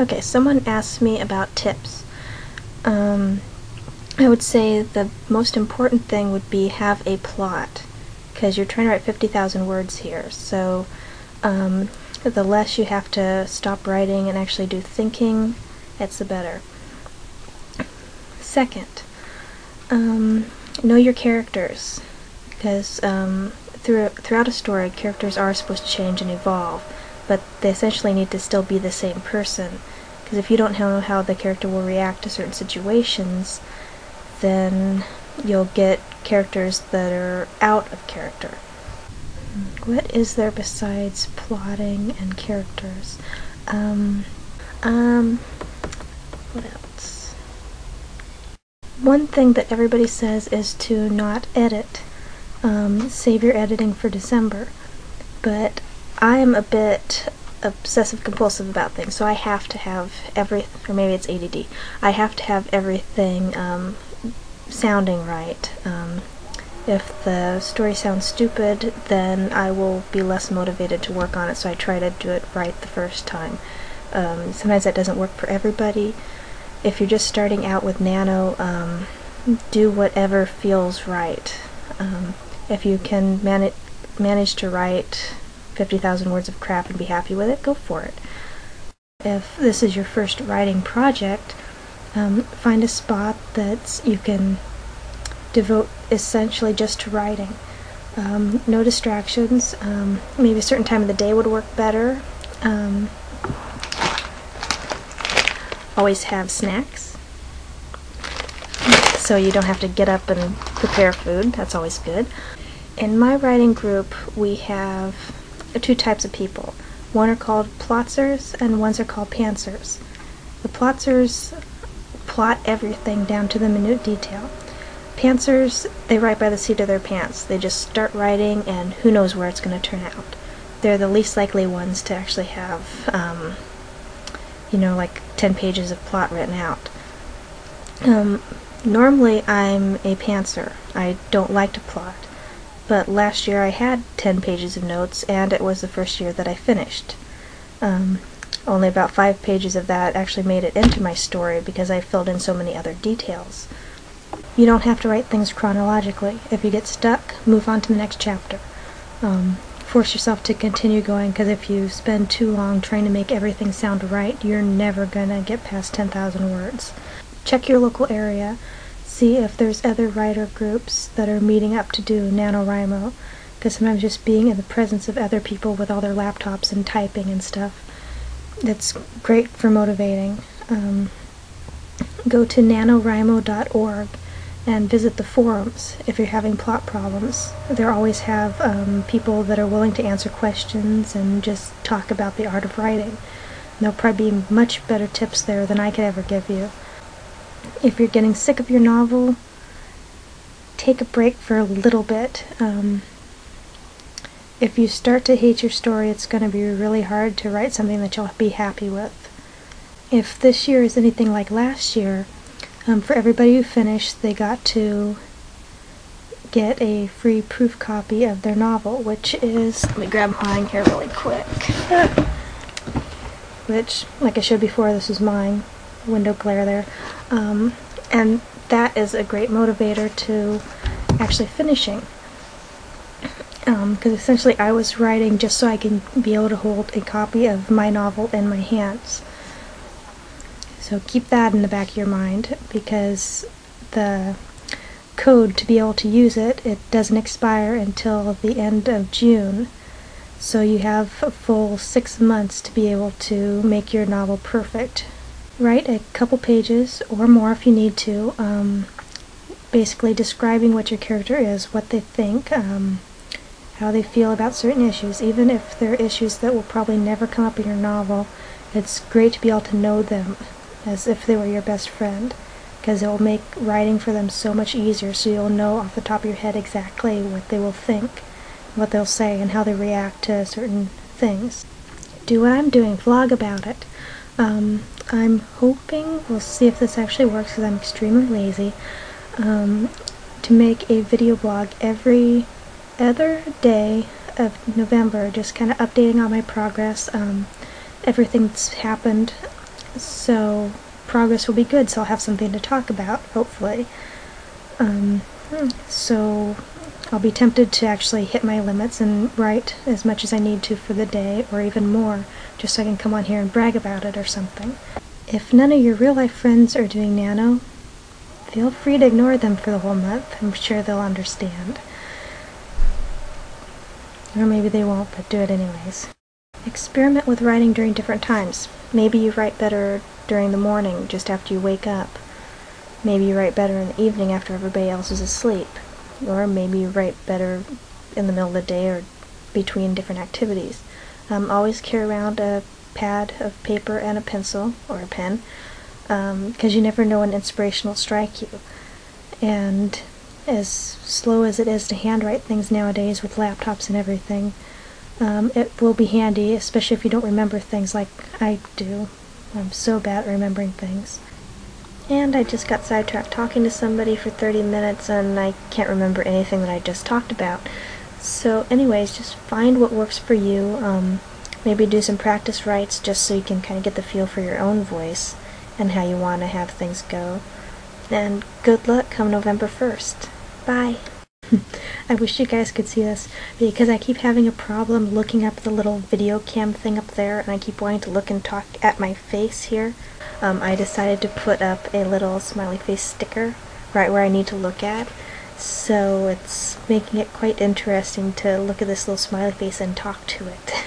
Okay, someone asked me about tips. I would say the most important thing would be have a plot, because you're trying to write 50,000 words here, so the less you have to stop writing and actually do thinking, it's the better. Second, know your characters, because throughout a story, characters are supposed to change and evolve, but they essentially need to still be the same person, because if you don't know how the character will react to certain situations, then you'll get characters that are out of character. What is there besides plotting and characters? What else? One thing that everybody says is to not edit. Save your editing for December. But I am a bit obsessive compulsive about things, so I have to have or maybe it's ADD. I have to have everything sounding right. If the story sounds stupid, then I will be less motivated to work on it, so I try to do it right the first time. Sometimes that doesn't work for everybody. If you're just starting out with Nano, do whatever feels right. If you can manage to write 50,000 words of crap and be happy with it, go for it. If this is your first writing project, find a spot that you can devote essentially just to writing. No distractions. Maybe a certain time of the day would work better. Always have snacks, so you don't have to get up and prepare food. That's always good. In my writing group, we have two types of people. One are called plotzers and ones are called pantsers. The plotzers plot everything down to the minute detail. Pantsers, they write by the seat of their pants. They just start writing and who knows where it's going to turn out. They're the least likely ones to actually have, like 10 pages of plot written out. Normally I'm a pantser. I don't like to plot. But last year I had 10 pages of notes, and it was the first year that I finished. Only about 5 pages of that actually made it into my story because I filled in so many other details. You don't have to write things chronologically. If you get stuck, move on to the next chapter. Force yourself to continue going, because if you spend too long trying to make everything sound right, you're never gonna get past 10,000 words. Check your local area. See if there's other writer groups that are meeting up to do NaNoWriMo, because sometimes just being in the presence of other people with all their laptops and typing and stuff, that's great for motivating. Go to NaNoWriMo.org and visit the forums if you're having plot problems. They always have people that are willing to answer questions and just talk about the art of writing. There'll probably be much better tips there than I could ever give you. If you're getting sick of your novel, take a break for a little bit. If you start to hate your story, it's going to be really hard to write something that you'll be happy with. If this year is anything like last year, for everybody who finished, they got to get a free proof copy of their novel, which is, let me grab mine here really quick, which, like I showed before, this is mine, window glare there, and that is a great motivator to actually finishing, because essentially I was writing just so I can be able to hold a copy of my novel in my hands. So keep that in the back of your mind, because the code to be able to use it, it doesn't expire until the end of June. So you have a full 6 months to be able to make your novel perfect. Write a couple pages, or more if you need to, basically describing what your character is, what they think, how they feel about certain issues. Even if they're issues that will probably never come up in your novel, it's great to be able to know them as if they were your best friend, because it will make writing for them so much easier, so you'll know off the top of your head exactly what they will think, what they'll say, and how they react to certain things. Do what I'm doing, vlog about it. I'm hoping, we'll see if this actually works because I'm extremely lazy, to make a video blog every other day of November, just kind of updating on my progress, everything that's happened, So progress will be good, so I'll have something to talk about, hopefully. So I'll be tempted to actually hit my limits and write as much as I need to for the day, or even more, just so I can come on here and brag about it or something. If none of your real-life friends are doing Nano, feel free to ignore them for the whole month. I'm sure they'll understand. Or maybe they won't, but do it anyways. Experiment with writing during different times. Maybe you write better during the morning, just after you wake up. Maybe you write better in the evening after everybody else is asleep. Or maybe you write better in the middle of the day or between different activities. Always carry around a pad of paper and a pencil, or a pen, because you never know when inspiration will strike you. And as slow as it is to handwrite things nowadays with laptops and everything, it will be handy, especially if you don't remember things like I do. I'm so bad at remembering things. And I just got sidetracked talking to somebody for 30 minutes and I can't remember anything that I just talked about. So anyways, just find what works for you. Maybe do some practice writes just so you can kind of get the feel for your own voice and how you want to have things go. And good luck come November 1st. Bye! I wish you guys could see this, because I keep having a problem looking up the little video cam thing up there, and I keep wanting to look and talk at my face here. I decided to put up a little smiley face sticker right where I need to look at, so it's making it quite interesting to look at this little smiley face and talk to it.